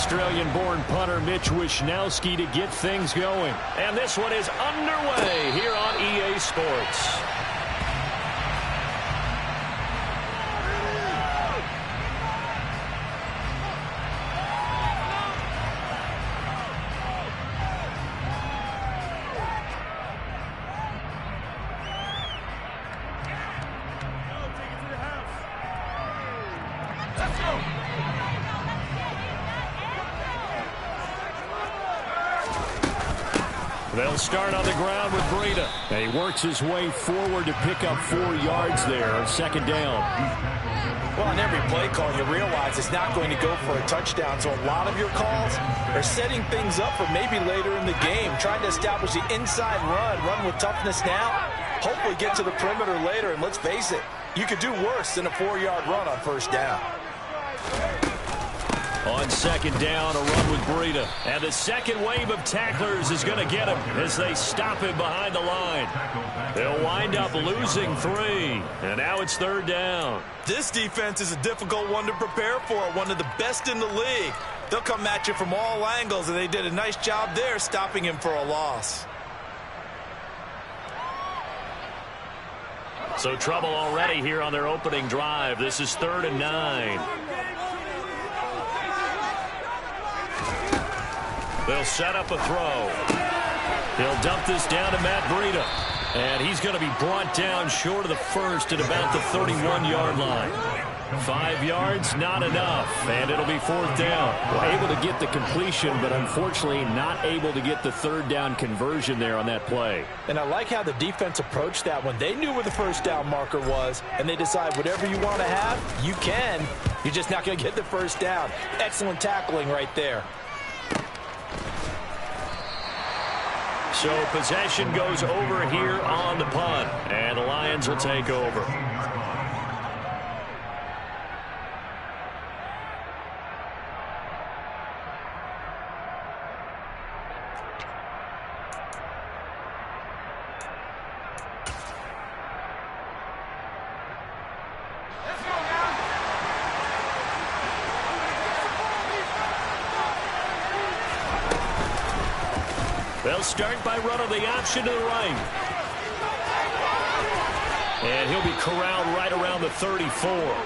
Australian-born punter Mitch Wishnowsky to get things going. And this one is underway here on EA Sports. They'll start on the ground with Breida. And he works his way forward to pick up 4 yards there on second down. Well, on every play call, you realize it's not going to go for a touchdown. So a lot of your calls are setting things up for maybe later in the game, trying to establish the inside run with toughness now. Hopefully get to the perimeter later. And let's face it, you could do worse than a 4-yard run on first down. On second down, a run with Breida. And the second wave of tacklers is going to get him as they stop him behind the line. They'll wind up losing 3. And now it's third down. This defense is a difficult one to prepare for, one of the best in the league. They'll come at you from all angles, and they did a nice job there stopping him for a loss. So trouble already here on their opening drive. This is 3rd and 9. They'll set up a throw. He'll dump this down to Matt Breida. And he's going to be brought down short of the first at about the 31-yard line. 5 yards, not enough. And it'll be 4th down. Well, able to get the completion, but unfortunately not able to get the 3rd down conversion there on that play. And I like how the defense approached that one. They knew where the first down marker was, and they decide whatever you want to have, you can. You're just not going to get the first down. Excellent tackling right there. So possession goes over here on the punt, and the Lions will take over. They'll start by running the option to the right. And he'll be corralled right around the 34.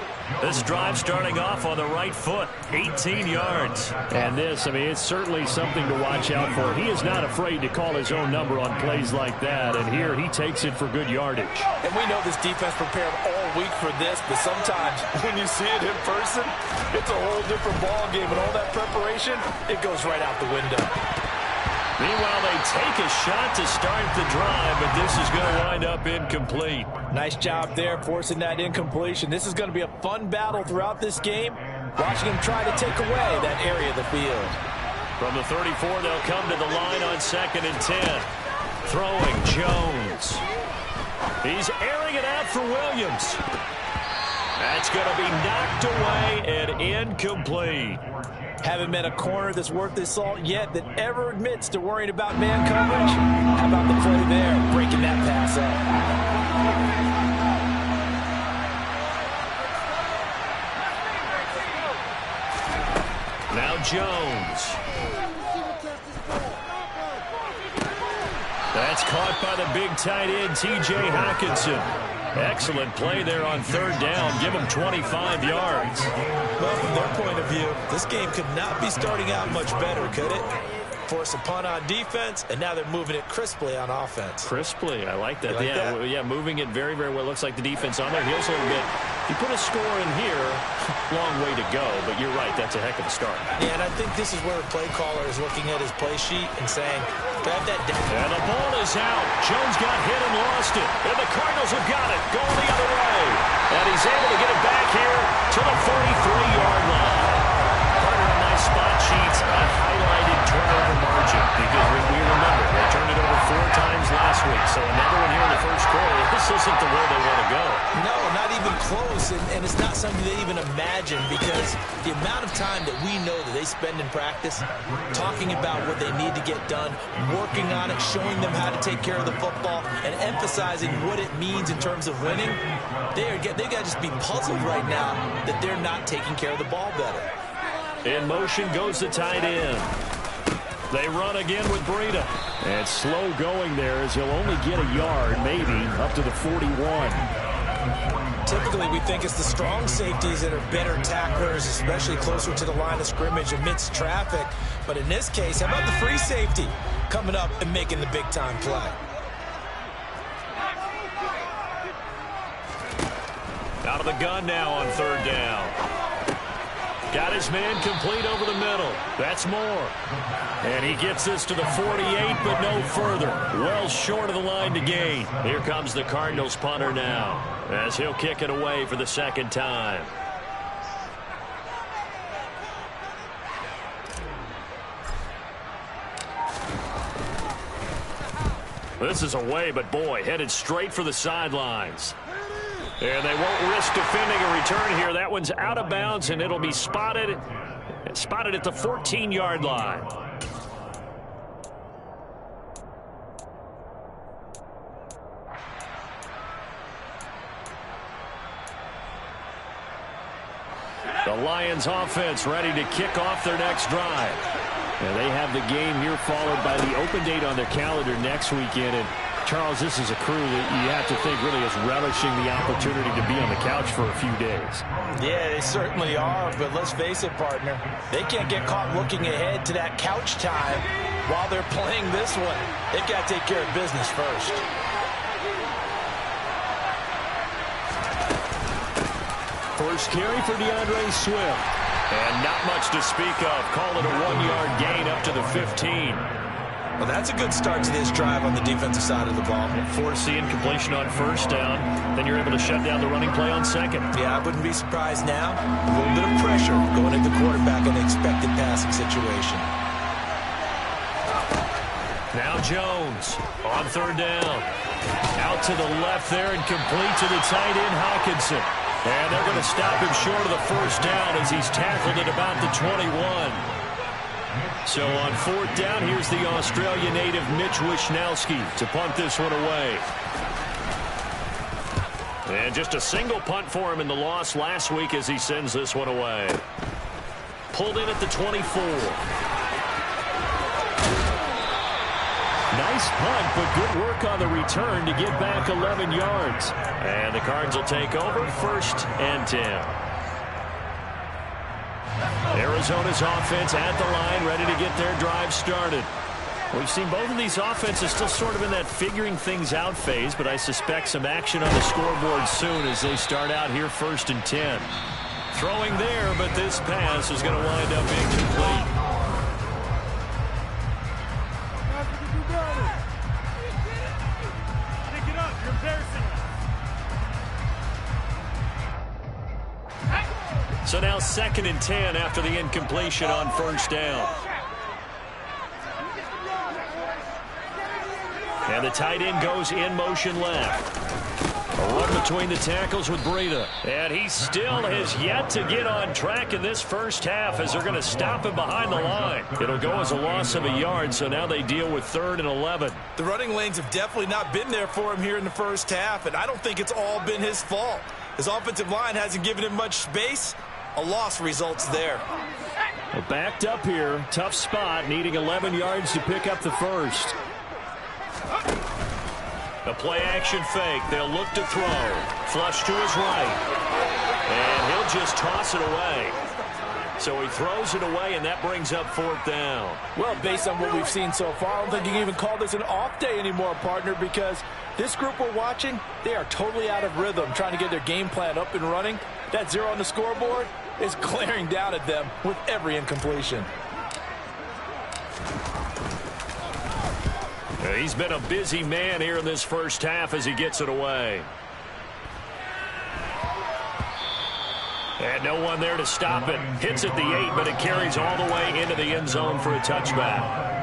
This drive starting off on the right foot, 18 yards. And this, I mean, it's certainly something to watch out for. He is not afraid to call his own number on plays like that, and here he takes it for good yardage. And we know this defense prepared all week for this, but sometimes when you see it in person, it's a whole different ball game, and all that preparation, it goes right out the window. Meanwhile, they take a shot to start the drive, but this is going to wind up incomplete. Nice job there forcing that incompletion. This is going to be a fun battle throughout this game, watching him try to take away that area of the field. From the 34, they'll come to the line on 2nd and 10. Throwing Jones. He's airing it out for Williams. That's going to be knocked away and incomplete. Haven't met a corner that's worth his salt yet that ever admits to worrying about man coverage. How about the play there, breaking that pass up? Now Jones. That's caught by the big tight end, T.J. Hockenson. Excellent play there on 3rd down. Give them 25 yards. Well, from their point of view, this game could not be starting out much better, could it? Force a punt on defense, and now they're moving it crisply on offense. Crisply, I like that. Yeah, moving it very, very well. Looks like the defense on their heels a little bit. You put a score in here, long way to go, but you're right, that's a heck of a start. Yeah, and I think this is where a play caller is looking at his play sheet and saying, grab that down. And the ball is out. Jones got hit and lost it. And the Cardinals have got it, going the other way. And he's able to get it back here to the 43-yard line. Partner on my spot sheets, a highlighted turnover margin, because we remember they turned it over 4 times last week. So another one here in the first quarter. This isn't the way they want to go. No, not even close, and it's not something they even imagine, because the amount of time that we know that they spend in practice talking about what they need to get done, working on it, showing them how to take care of the football, and emphasizing what it means in terms of winning, they got to just be puzzled right now that they're not taking care of the ball better. In motion goes the tight end. They run again with Breida. And slow going there as he'll only get a yard, maybe, up to the 41. Typically, we think it's the strong safeties that are better tacklers, especially closer to the line of scrimmage amidst traffic. But in this case, how about the free safety coming up and making the big-time play? Out of the gun now on third down. Got his man complete over the middle. That's Moore. And he gets this to the 48, but no further. Well short of the line to gain. Here comes the Cardinals punter now, as he'll kick it away for the second time. This is away, but boy, headed straight for the sidelines. And they won't risk defending a return here. That one's out of bounds, and it'll be spotted at the 14-yard line. The Lions offense ready to kick off their next drive. And they have the game here followed by the open date on their calendar next weekend. And Charles, this is a crew that you have to think really is relishing the opportunity to be on the couch for a few days. Yeah, they certainly are, but let's face it, partner. They can't get caught looking ahead to that couch time while they're playing this one. They've got to take care of business first. First carry for DeAndre Swift. And not much to speak of. Call it a 1-yard gain up to the 15. Well, that's a good start to this drive on the defensive side of the ball. Force the incompletion on first down. Then you're able to shut down the running play on second. Yeah, I wouldn't be surprised now. A little bit of pressure going at the quarterback in an expected passing situation. Now Jones on third down. Out to the left there and complete to the tight end Hawkinson. And they're going to stop him short of the first down as he's tackled at about the 21. So on fourth down, here's the Australia native Mitch Wishnowsky to punt this one away. And just a single punt for him in the loss last week as he sends this one away. Pulled in at the 24. Nice punt, but good work on the return to get back 11 yards. And the Cards will take over, 1st and 10. Arizona's offense at the line, ready to get their drive started. We've seen both of these offenses still sort of in that figuring things out phase, but I suspect some action on the scoreboard soon as they start out here 1st and 10. Throwing there, but this pass is going to wind up being complete. So now 2nd and 10 after the incompletion on first down. And the tight end goes in motion left. A run between the tackles with Breida. And he still has yet to get on track in this first half as they're going to stop him behind the line. It'll go as a loss of a yard, so now they deal with 3rd and 11. The running lanes have definitely not been there for him here in the first half, and I don't think it's all been his fault. His offensive line hasn't given him much space. A loss results there. Well, backed up here. Tough spot, needing 11 yards to pick up the first. A play-action fake. They'll look to throw. Flush to his right. And he'll just toss it away. So he throws it away, and that brings up 4th down. Well, based on what we've seen so far, I don't think you can even call this an off day anymore, partner, because this group we're watching, they are totally out of rhythm, trying to get their game plan up and running. That 0 on the scoreboard is glaring down at them with every incompletion. He's been a busy man here in this first half as he gets it away. And no one there to stop it. Hits at the 8, but it carries all the way into the end zone for a touchback.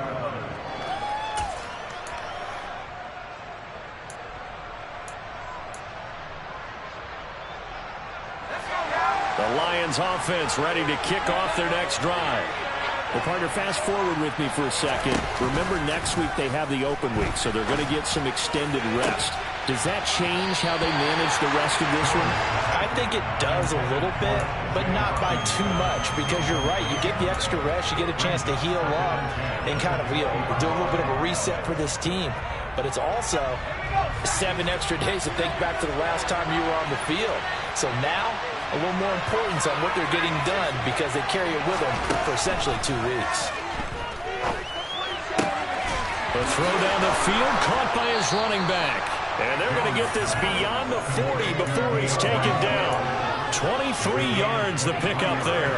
The Lions offense ready to kick off their next drive. Well, partner, fast forward with me for a second. Remember, next week they have the open week, so they're going to get some extended rest. Does that change how they manage the rest of this one? I think it does a little bit, but not by too much, because you're right. You get the extra rest, you get a chance to heal up and kind of, do a little bit of a reset for this team. But it's also 7 extra days to think back to the last time you were on the field. So now, a little more importance on what they're getting done because they carry it with them for essentially 2 weeks. The throw down the field, caught by his running back. And they're going to get this beyond the 40 before he's taken down. 23 yards the pickup there.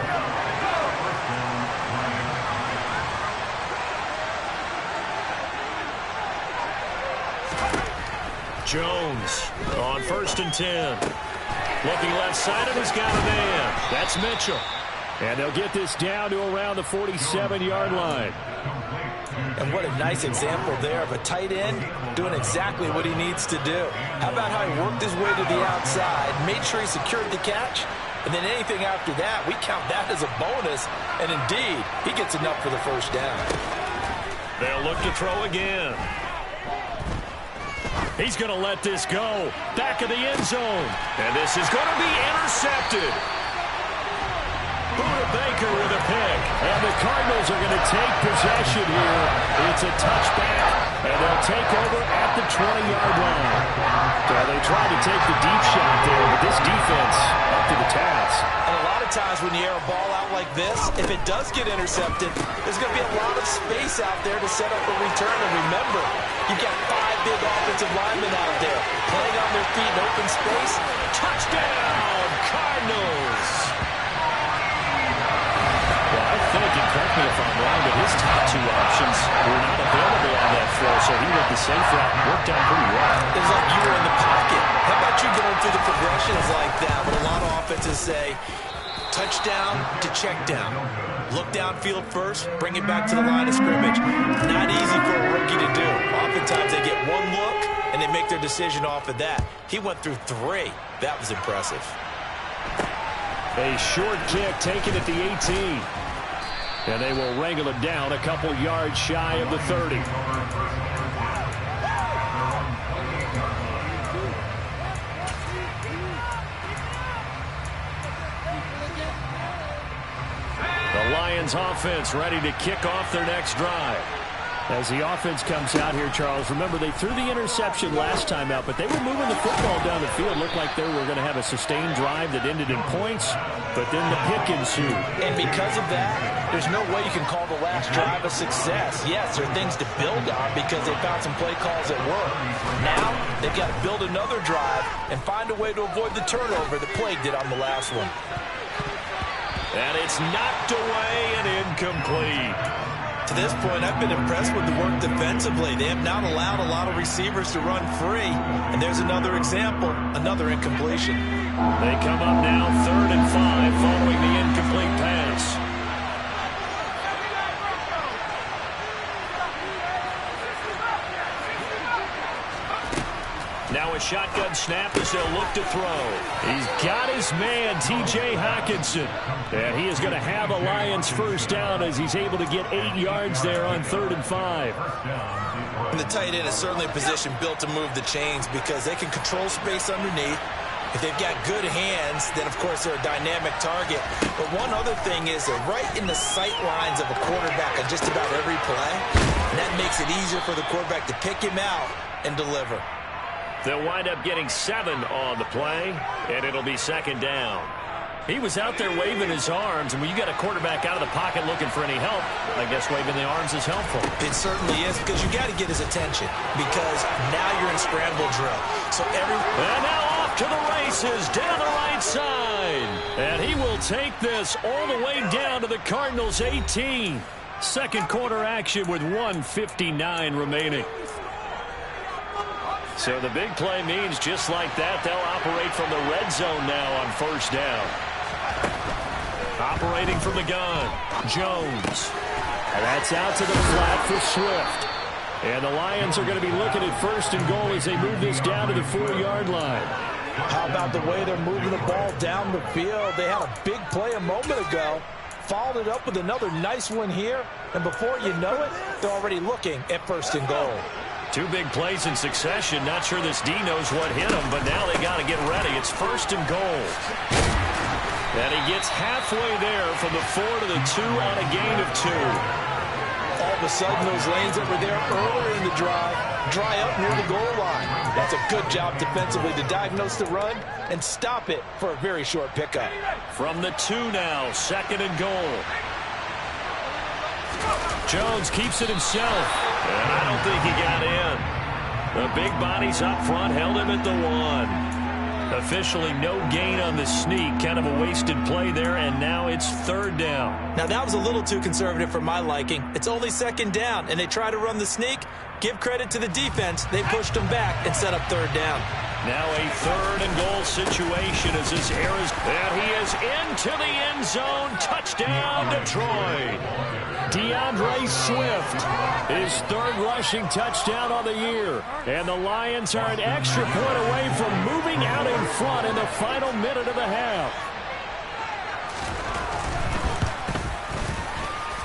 Jones on 1st and 10. Looking left side, and he's got a man. That's Mitchell. And they'll get this down to around the 47-yard line. And what a nice example there of a tight end doing exactly what he needs to do. How about how he worked his way to the outside, made sure he secured the catch, and then anything after that, we count that as a bonus. And indeed, he gets enough for the first down. They'll look to throw again. He's going to let this go. Back of the end zone. And this is going to be intercepted. Buda Baker with a pick. And the Cardinals are going to take possession here. It's a touchback, and they'll take over at the 20-yard line. Well, they tried to take the deep shot there, but this defense up to the task. And a lot of times when you air a ball out like this, if it does get intercepted, there's going to be a lot of space out there to set up a return. And remember, you've got 5 big offensive linemen out there playing on their feet in open space. Touchdown, Cardinals! Well, I think, and correct me if I'm wrong, but his top 2 options were not available on that throw, so he went the safe route and worked out pretty well. It was like you were in the pocket. How about you going through the progressions like that? But a lot of offenses say touchdown to check down. Look downfield first, bring it back to the line of scrimmage. Not easy for a rookie to do. Oftentimes they get 1 look and they make their decision off of that. He went through 3. That was impressive. A short kick taken at the 18. And they will wrangle it down a couple yards shy of the 30. The Lions offense ready to kick off their next drive. As the offense comes out here, Charles, remember they threw the interception last time out, but they were moving the football down the field. Looked like they were going to have a sustained drive that ended in points, but then the pick ensued. And because of that, there's no way you can call the last drive a success. Yes, there are things to build on because they found some play calls that work. Now, they've got to build another drive and find a way to avoid the turnover that plagued it on the last one. And it's knocked away and incomplete. To this point, I've been impressed with the work defensively. They have not allowed a lot of receivers to run free. And there's another example, another incompletion. They come up now 3rd and 5 following the incomplete pass. Now a shotgun snap as they'll look to throw. He's got his man, T.J. Hockenson. And he is going to have a Lions first down as he's able to get 8 yards there on 3rd and 5. And the tight end is certainly a position built to move the chains because they can control space underneath. If they've got good hands, then, of course, they're a dynamic target. But one other thing is they're right in the sight lines of a quarterback on just about every play. And that makes it easier for the quarterback to pick him out and deliver. They'll wind up getting 7 on the play, and it'll be 2nd down. He was out there waving his arms, and when you got a quarterback out of the pocket looking for any help, I guess waving the arms is helpful. It certainly is, because you got to get his attention, because now you're in scramble drill. And now off to the races down the right side. And he will take this all the way down to the Cardinals' 18. Second quarter action with 1:59 remaining. So the big play means just like that, they'll operate from the red zone now on 1st down. Operating from the gun, Jones. And that's out to the flat for Swift. And the Lions are going to be looking at 1st and goal as they move this down to the 4-yard line. How about the way they're moving the ball down the field? They had a big play a moment ago. Followed it up with another nice one here. And before you know it, they're already looking at 1st and goal. Two big plays in succession. Not sure this D knows what hit him, but now they got to get ready. It's 1st and goal. And he gets halfway there from the 4 to the 2 on a gain of 2. All of a sudden, those lanes that were there earlier in the drive dry up near the goal line. That's a good job defensively to diagnose the run and stop it for a very short pickup. From the 2 now, 2nd and goal. Jones keeps it himself, and I don't think he got in. The big bodies up front held him at the 1. Officially no gain on the sneak, kind of a wasted play there, and now it's 3rd down. Now that was a little too conservative for my liking. It's only 2nd down, and they try to run the sneak. Give credit to the defense. They pushed them back and set up 3rd down. Now a 3rd and goal situation as this air is, and he is into the end zone. Touchdown, Detroit. DeAndre Swift, his 3rd rushing touchdown on the year. And the Lions are an extra point away from moving out in front in the final minute of the half.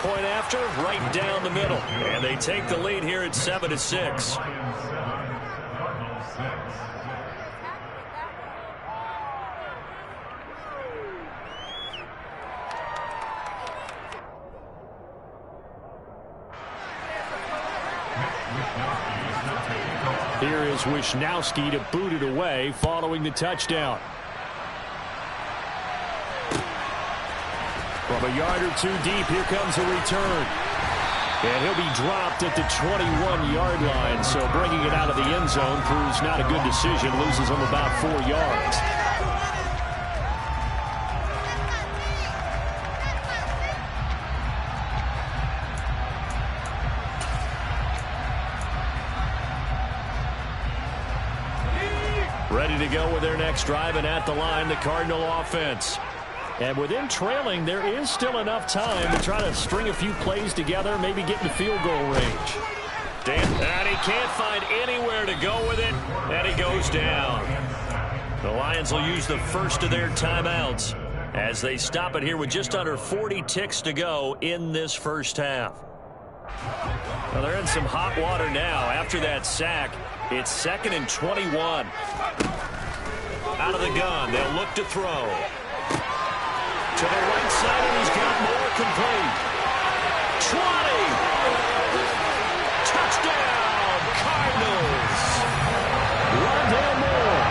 Point after, right down the middle. And they take the lead here at 7-6. Here is Wisnowski to boot it away following the touchdown. From a yard or 2 deep, here comes a return. And he'll be dropped at the 21-yard line, so bringing it out of the end zone proves not a good decision. Loses him about 4 yards. Ready to go with their next drive, and at the line, the Cardinal offense. And with him trailing, there is still enough time to try to string a few plays together, maybe get in the field goal range. And he can't find anywhere to go with it, and he goes down. The Lions will use the first of their timeouts as they stop it here with just under 40 ticks to go in this first half. Well, they're in some hot water now. After that sack, it's 2nd and 21. Out of the gun, they'll look to throw. To the right side, and he's got more complete. 20! Touchdown, Cardinals! Rondale Moore,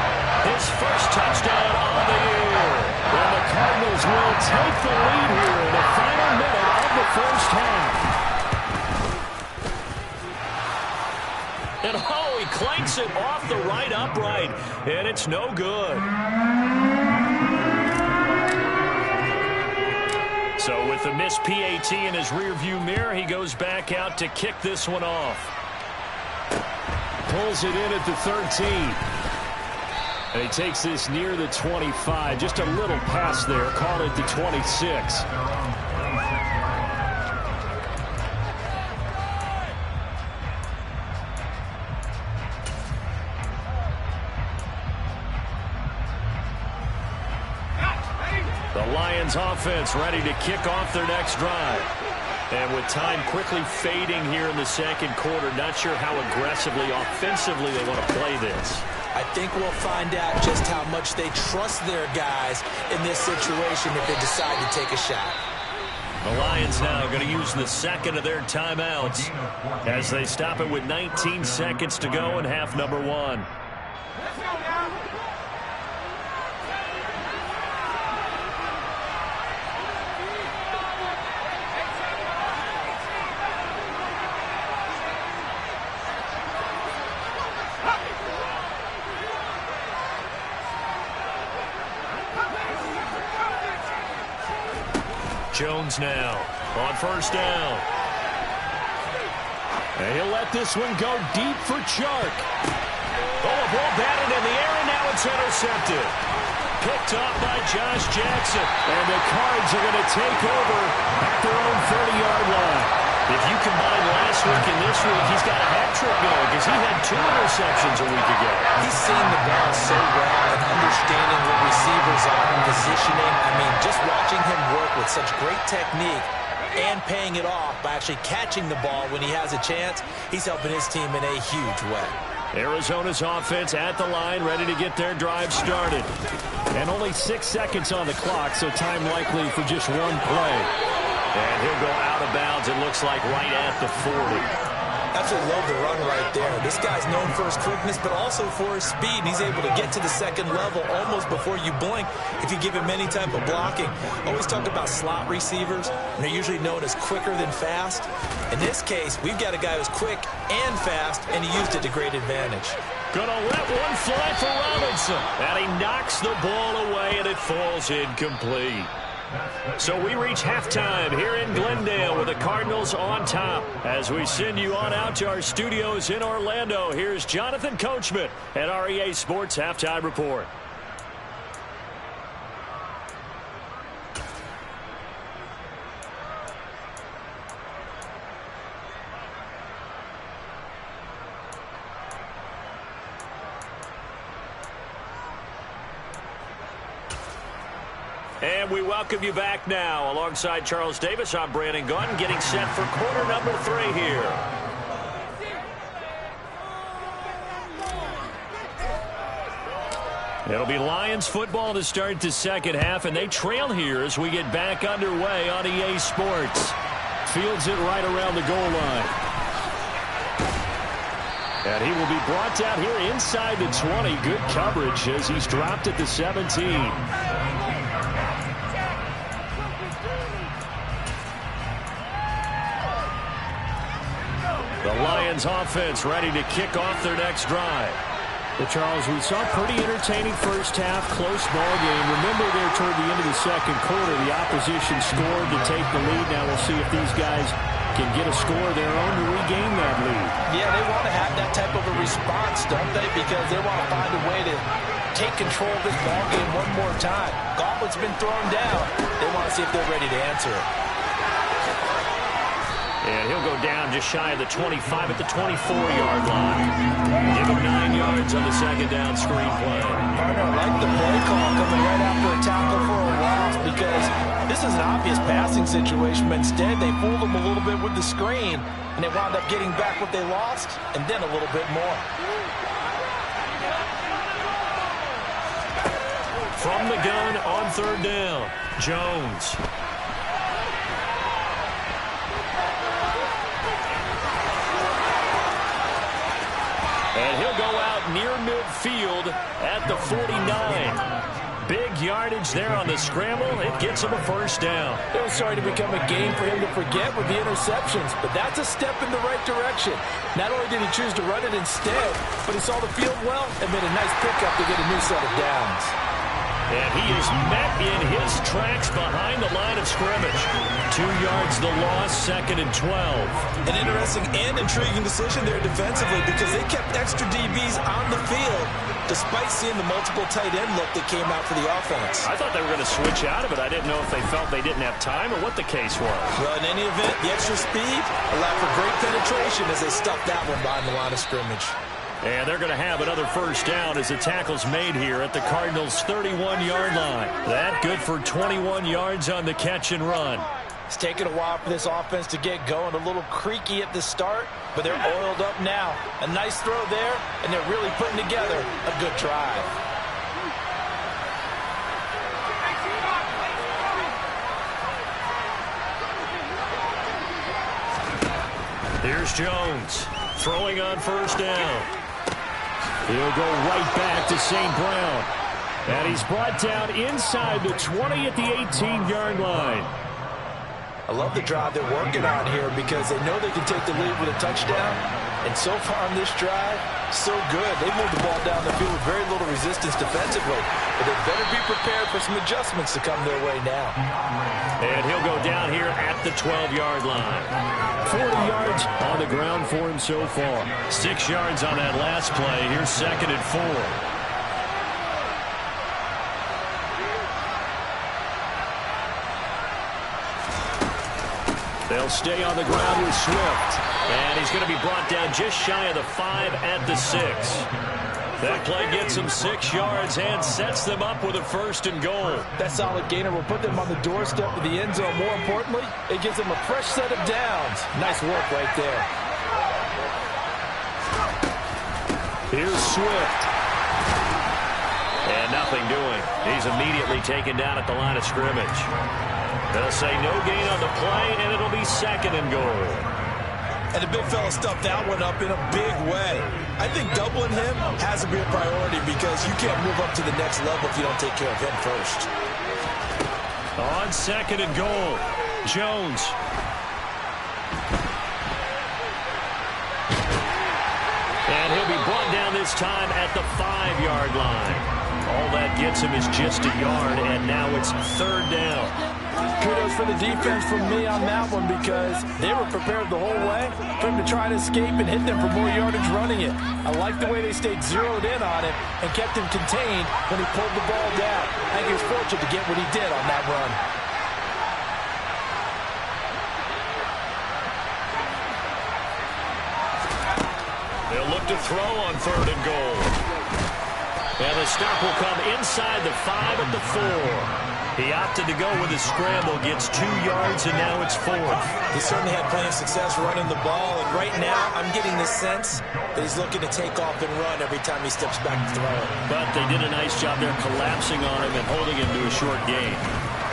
his first touchdown on the year. And the Cardinals will take the lead here in the final minute of the first half. And oh, he clanks it off the right upright, and it's no good. So with the missed PAT in his rearview mirror, he goes back out to kick this one off. Pulls it in at the 13. And he takes this near the 25. Just a little pass there. Call it the 26. Lions offense ready to kick off their next drive. And with time quickly fading here in the second quarter, not sure how aggressively, offensively they want to play this. I think we'll find out just how much they trust their guys in this situation if they decide to take a shot. The Lions now going to use the second of their timeouts as they stop it with 19 seconds to go in half number 1. Jones now on first down. And he'll let this one go deep for Chark. Oh, a ball batted in the air, and now it's intercepted. Picked up by Josh Jackson. And the Cards are going to take over at their own 30-yard line. If you combine last week and this week, he's got a hat trick going because he had 2 interceptions a week ago. He's seen the ball so well and understanding what receivers are and positioning. I mean, just watching him work with such great technique and paying it off by actually catching the ball when he has a chance. He's helping his team in a huge way. Arizona's offense at the line, ready to get their drive started. And only 6 seconds on the clock, so time likely for just one play. And he'll go out of bounds, it looks like, right at the 40. Absolutely love the run right there. This guy's known for his quickness, but also for his speed. And he's able to get to the second level almost before you blink if you give him any type of blocking. Always talk about slot receivers, and they're usually known as quicker than fast. In this case, we've got a guy who's quick and fast, and he used it to great advantage. Gonna let one fly for Robinson. And he knocks the ball away, and it falls incomplete. So we reach halftime here in Glendale with the Cardinals on top. As we send you on out to our studios in Orlando, here's Jonathan Coachman at REA Sports Halftime Report. And we welcome you back now. Alongside Charles Davis, I'm Brandon Gunn, getting set for quarter number 3 here. It'll be Lions football to start the second half, and they trail here as we get back underway on EA Sports. Fields it right around the goal line. And he will be brought down here inside the 20. Good coverage as he's dropped at the 17. The Lions offense ready to kick off their next drive. Well, Charles, we saw a pretty entertaining first half, close ball game. Remember there toward the end of the second quarter, the opposition scored to take the lead. Now we'll see if these guys can get a score of their own to regain that lead. Yeah, they want to have that type of a response, don't they? Because they want to find a way to take control of this ball game one more time. Gauntlet's been thrown down. They want to see if they're ready to answer it. And he'll go down just shy of the 25 at the 24-yard line. Give him 9 yards on the second down screen play. Partner, I like the play call coming right after a tackle for a loss because this is an obvious passing situation, but instead they fooled them a little bit with the screen, and they wound up getting back what they lost and then a little bit more. From the gun on third down, Jones. And he'll go out near midfield at the 49. Big yardage there on the scramble. It gets him a first down. It was starting to become a game for him to forget with the interceptions, but that's a step in the right direction. Not only did he choose to run it instead, but he saw the field well and made a nice pickup to get a new set of downs. And he is met in his tracks behind the line of scrimmage. 2 yards the loss, second and 12. An interesting and intriguing decision there defensively because they kept extra DBs on the field despite seeing the multiple tight end look that came out for the offense. I thought they were going to switch out of it. I didn't know if they felt they didn't have time or what the case was. Well, in any event, the extra speed allowed for great penetration as they stuffed that one behind the line of scrimmage. And they're going to have another first down as the tackle's made here at the Cardinals' 31-yard line. That good for 21 yards on the catch and run. It's taken a while for this offense to get going. A little creaky at the start, but they're oiled up now. A nice throw there, and they're really putting together a good drive. Here's Jones throwing on first down. He'll go right back to St. Brown. And he's brought down inside the 20 at the 18-yard line. I love the drive they're working on here because they know they can take the lead with a touchdown. And so far on this drive, so good. They moved the ball down the field with very little resistance defensively. But they better be prepared for some adjustments to come their way now. And he'll go down here at the 12-yard line. 40 yards on the ground for him so far. 6 yards on that last play. Here's second and 4. They'll stay on the ground with Swift. And he's going to be brought down just shy of the 5 at the 6. That play gets them 6 yards and sets them up with a 1st and goal. That solid gainer will put them on the doorstep of the end zone. More importantly, it gives them a fresh set of downs. Nice work right there. Here's Swift. And nothing doing. He's immediately taken down at the line of scrimmage. They'll say no gain on the play, and it'll be 2nd and goal. And the big fella stuffed that one up in a big way. I think doubling him has to be a priority because you can't move up to the next level if you don't take care of him first. On 2nd and goal, Jones. And he'll be brought down this time at the 5-yard line. All that gets him is just a yard, and now it's 3rd down. Kudos for the defense from me on that one because they were prepared the whole way for him to try to escape and hit them for more yardage running it. I like the way they stayed zeroed in on it and kept him contained when he pulled the ball down. I think he was fortunate to get what he did on that run. They'll look to throw on 3rd and goal. And the stop will come inside the 5 at the 4. He opted to go with his scramble, gets 2 yards, and now it's 4th. He certainly had plenty of success running the ball, and right now I'm getting the sense that he's looking to take off and run every time he steps back to throw it. But they did a nice job there collapsing on him and holding him to a short gain.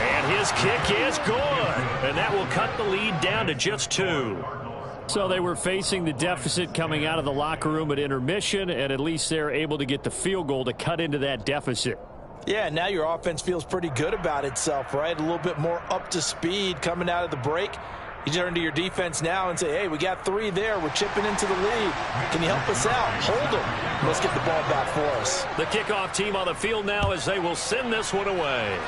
And his kick is good, and that will cut the lead down to just 2. So they were facing the deficit coming out of the locker room at intermission, and at least they're able to get the field goal to cut into that deficit. Yeah, now your offense feels pretty good about itself, right? A little bit more up to speed coming out of the break. You turn to your defense now and say, hey, we got 3 there. We're chipping into the lead. Can you help us out? Hold them. Let's get the ball back for us. The kickoff team on the field now as they will send this one away.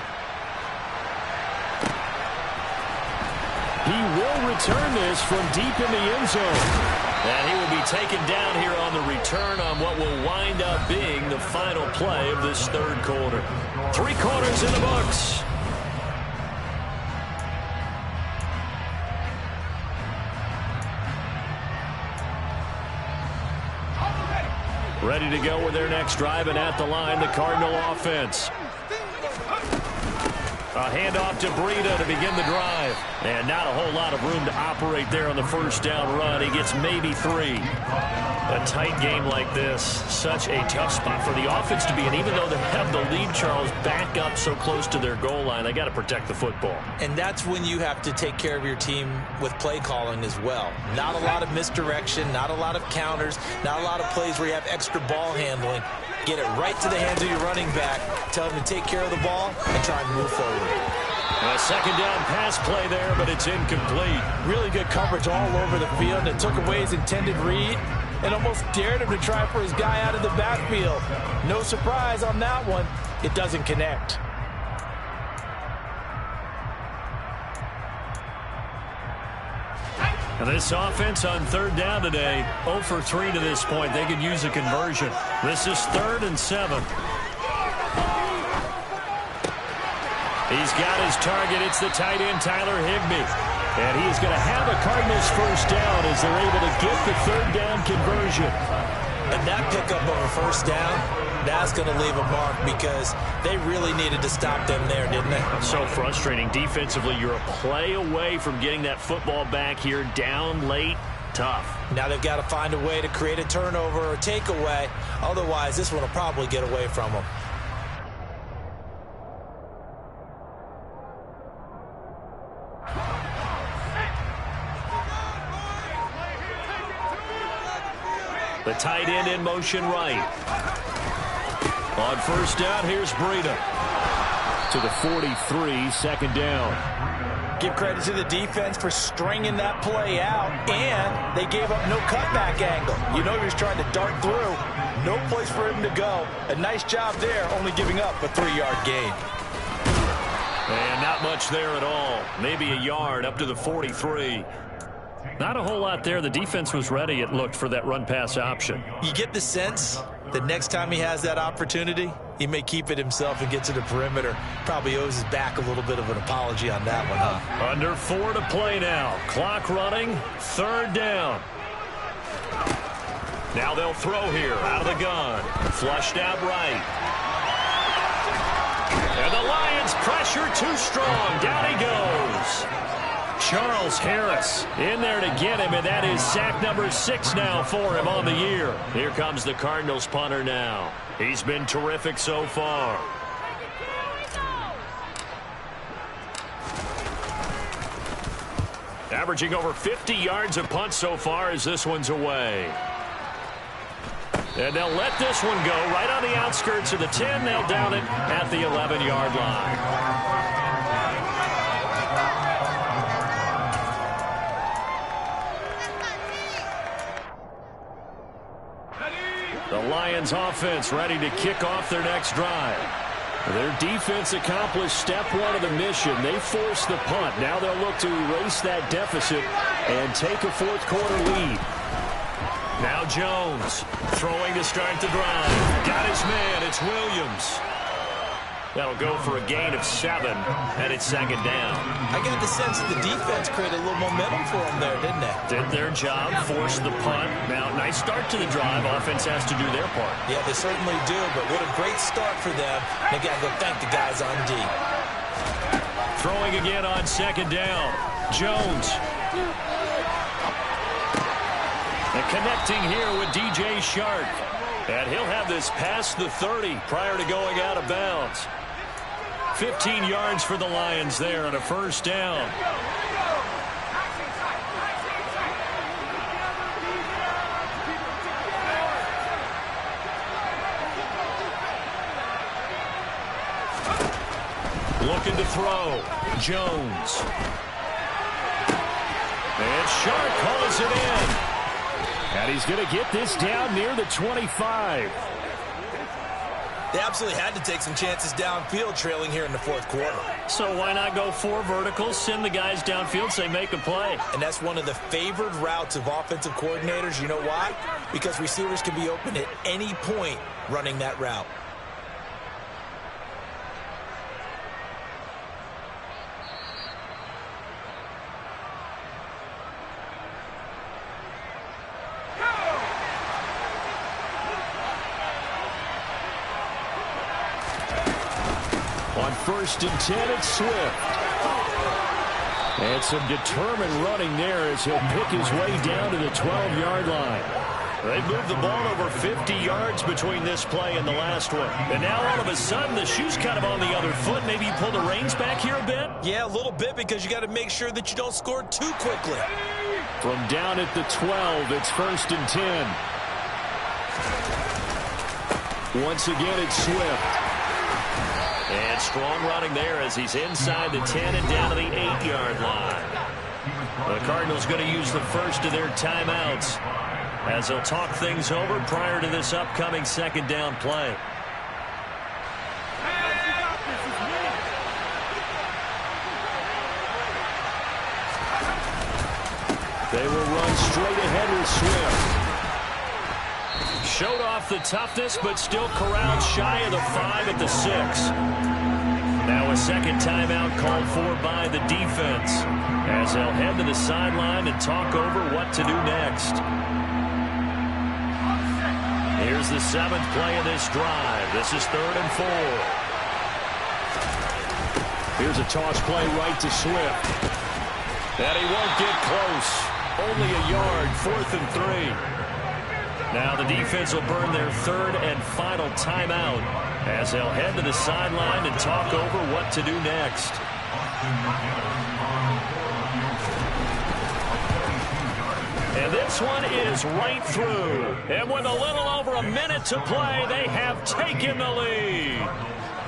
He will return this from deep in the end zone. And he will be taken down here on the return on what will wind up being the final play of this 3rd quarter. 3 quarters in the books. Ready to go with their next drive, and at the line, the Cardinal offense. A handoff to Breida to begin the drive. And not a whole lot of room to operate there on the 1st down run. He gets maybe 3. A tight game like this, such a tough spot for the offense to be in. Even though they have the lead, Charles, back up so close to their goal line, they got to protect the football. And that's when you have to take care of your team with play calling as well. Not a lot of misdirection, not a lot of counters, not a lot of plays where you have extra ball handling. Get it right to the hands of your running back. Tell him to take care of the ball and try and move forward. A 2nd down pass play there, but it's incomplete. Really good coverage all over the field that took away his intended read and almost dared him to try for his guy out of the backfield. No surprise on that one. It doesn't connect. And this offense on 3rd down today, 0 for 3 to this point. They could use a conversion. This is 3rd and 7. He's got his target. It's the tight end, Tyler Higbee. And he is going to have a Cardinals 1st down as they're able to get the 3rd down conversion. And that pickup of a 1st down, that's going to leave a mark because they really needed to stop them there, didn't they? So frustrating. Defensively, you're a play away from getting that football back here down late. Tough. Now they've got to find a way to create a turnover or takeaway. Otherwise, this one will probably get away from them. The tight end in motion right. On 1st down, here's Breida. To the 43, 2nd down. Give credit to the defense for stringing that play out, and they gave up no cutback angle. You know he was trying to dart through. No place for him to go. A nice job there, only giving up a 3-yard gain. And not much there at all. Maybe a yard up to the 43. Not a whole lot there. The defense was ready, it looked, for that run-pass option. You get the sense that next time he has that opportunity, he may keep it himself and get to the perimeter. Probably owes his back a little bit of an apology on that one, huh? Under 4 to play now. Clock running. 3rd down. Now they'll throw here out of the gun. Flushed out right. And the Lions pressure too strong. Down he goes. Charles Harris in there to get him, and that is sack number 6 now for him on the year. Here comes the Cardinals punter now. He's been terrific so far. Averaging over 50 yards a punt so far as this one's away. And they'll let this one go right on the outskirts of the 10. They'll down it at the 11-yard line. The Lions offense ready to kick off their next drive. Their defense accomplished step 1 of the mission. They forced the punt. Now they'll look to erase that deficit and take a fourth-quarter lead. Now Jones throwing to start the drive. Got his man. It's Williams. That'll go for a gain of 7, and it's second down. I got the sense that the defense created a little momentum for them there, didn't they? Did their job, forced the punt. Now, nice start to the drive. Offense has to do their part. Yeah, they certainly do, but what a great start for them. They got to go thank the guys on D. Throwing again on second down. Jones. And connecting here with DJ Shark. And he'll have this past the 30 prior to going out of bounds. 15 yards for the Lions there on a first down. Looking to throw. Jones. And Shark calls it in. And he's going to get this down near the 25. They absolutely had to take some chances downfield trailing here in the fourth quarter. So why not go 4 verticals, send the guys downfield, say make a play. And that's one of the favored routes of offensive coordinators. You know why? Because receivers can be open at any point running that route. First and 10, it's Swift. And some determined running there as he'll pick his way down to the 12-yard line. They moved the ball over 50 yards between this play and the last one. And now all of a sudden the shoe's kind of on the other foot. Maybe you pull the reins back here a bit? Yeah, a little bit, because you got to make sure that you don't score too quickly. From down at the 12, it's first and 10. Once again, it's Swift. And strong running there as he's inside the 10 and down to the 8-yard line. The Cardinals going to use the first of their timeouts as they'll talk things over prior to this upcoming second down play. They will run straight ahead with Swift. Showed off the toughness, but still corralled shy of the 5 at the 6. Now a second timeout called for by the defense as they'll head to the sideline and talk over what to do next. Here's the 7th play of this drive. This is 3rd and 4. Here's a toss play right to Swift. And he won't get close. Only a yard, 4th and 3. Now the defense will burn their 3rd and final timeout as they'll head to the sideline and talk over what to do next. And this one is right through. And with a little over a minute to play, they have taken the lead.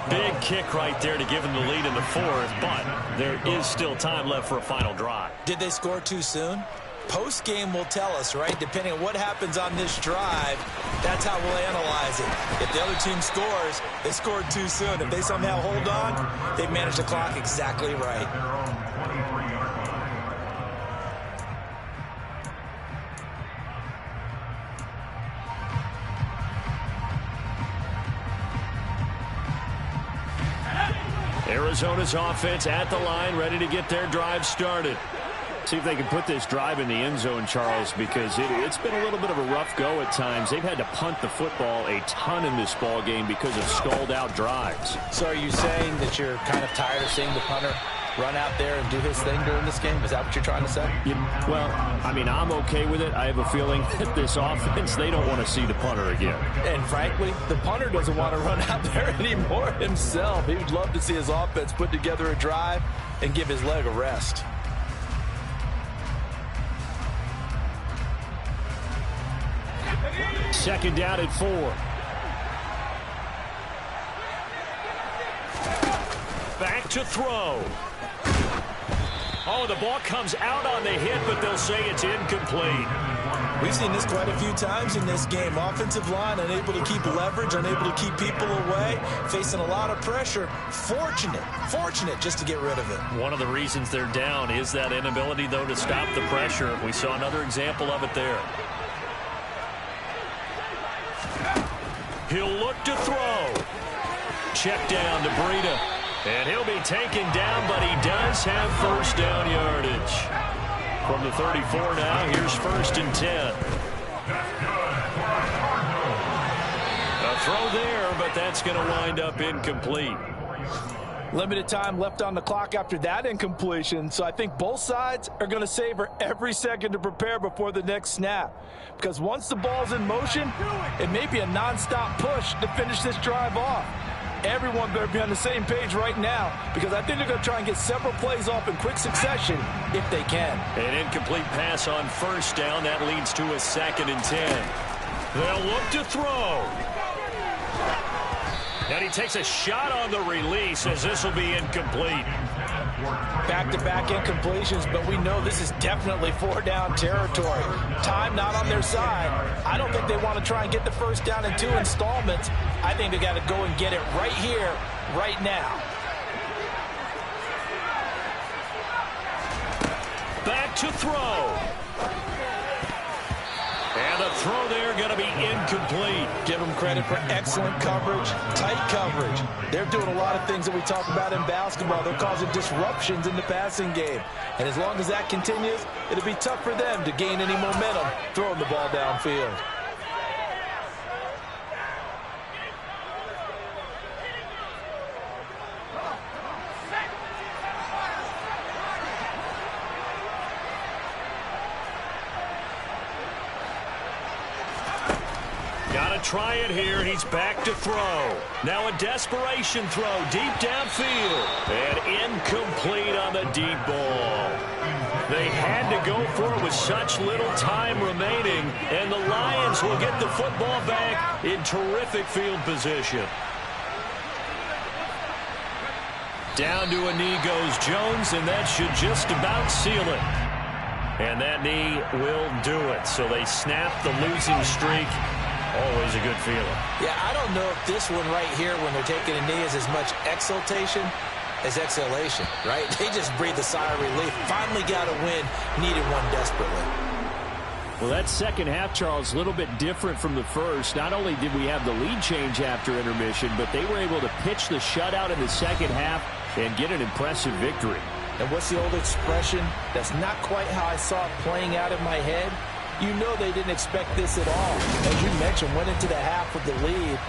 Big kick right there to give them the lead in the 4th, but there is still time left for a final drive. Did they score too soon? Post-game will tell us, right? Depending on what happens on this drive, that's how we'll analyze it. If the other team scores, they scored too soon. If they somehow hold on, they've managed the clock exactly right. Arizona's offense at the line, ready to get their drive started. See if they can put this drive in the end zone, Charles, because it's been a little bit of a rough go at times. They've had to punt the football a ton in this ball game because of stalled-out drives. So are you saying that you're kind of tired of seeing the punter run out there and do his thing during this game? Is that what you're trying to say? Well, I mean, I'm okay with it. I have a feeling that this offense, they don't want to see the punter again. And frankly, the punter doesn't want to run out there anymore himself. He would love to see his offense put together a drive and give his leg a rest. Second down at 4. Back to throw. Oh, the ball comes out on the hit, but they'll say it's incomplete. We've seen this quite a few times in this game. Offensive line unable to keep leverage, unable to keep people away, facing a lot of pressure. Fortunate just to get rid of it. One of the reasons they're down is that inability, though, to stop the pressure. We saw another example of it there. He'll look to throw. Check down to Breida. And he'll be taken down, but he does have first down yardage. From the 34 now, here's 1st and 10. A throw there, but that's going to wind up incomplete. Limited time left on the clock after that incompletion, so I think both sides are going to savor every second to prepare before the next snap. Because once the ball's in motion, it may be a nonstop push to finish this drive off. Everyone better be on the same page right now, because I think they're going to try and get several plays off in quick succession if they can. An incomplete pass on first down. That leads to a 2nd and 10. They'll look to throw. And he takes a shot on the release as this will be incomplete. Back-to-back incompletions, but we know this is definitely 4-down territory. Time not on their side. I don't think they want to try and get the first down in 2 installments. I think they got to go and get it right here, right now. Back to throw. And the throw there going to be incomplete. Give them credit for excellent coverage, tight coverage. They're doing a lot of things that we talk about in basketball. They're causing disruptions in the passing game. And as long as that continues, it'll be tough for them to gain any momentum throwing the ball downfield. Got to try it here, and he's back to throw. Now a desperation throw deep downfield. And incomplete on the deep ball. They had to go for it with such little time remaining, and the Lions will get the football back in terrific field position. Down to a knee goes Jones, and that should just about seal it. And that knee will do it. So they snap the losing streak. Always a good feeling. Yeah, I don't know if this one right here, when they're taking a knee, is as much exultation as exhalation, right? They just breathe a sigh of relief. Finally got a win, needed one desperately. Well, that second half, Charles, a little bit different from the first. Not only did we have the lead change after intermission, but they were able to pitch the shutout in the second half and get an impressive victory. And what's the old expression? That's not quite how I saw it playing out in my head. You know they didn't expect this at all. As you mentioned, went into the half with the lead.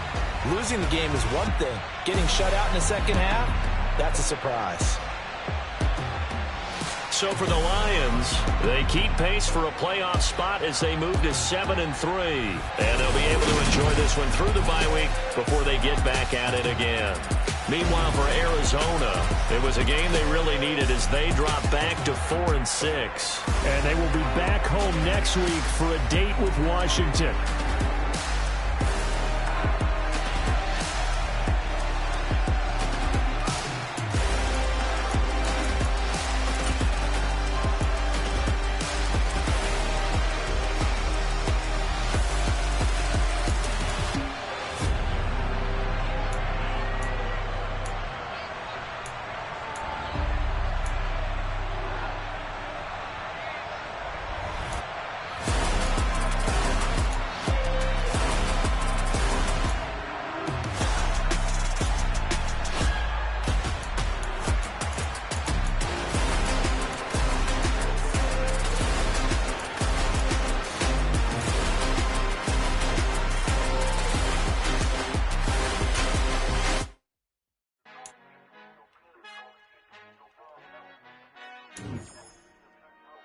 Losing the game is one thing. Getting shut out in the second half, that's a surprise. So for the Lions, they keep pace for a playoff spot as they move to 7-3. And they'll be able to enjoy this one through the bye week before they get back at it again. Meanwhile, for Arizona, it was a game they really needed as they drop back to 4-6. And they will be back home next week for a date with Washington. it.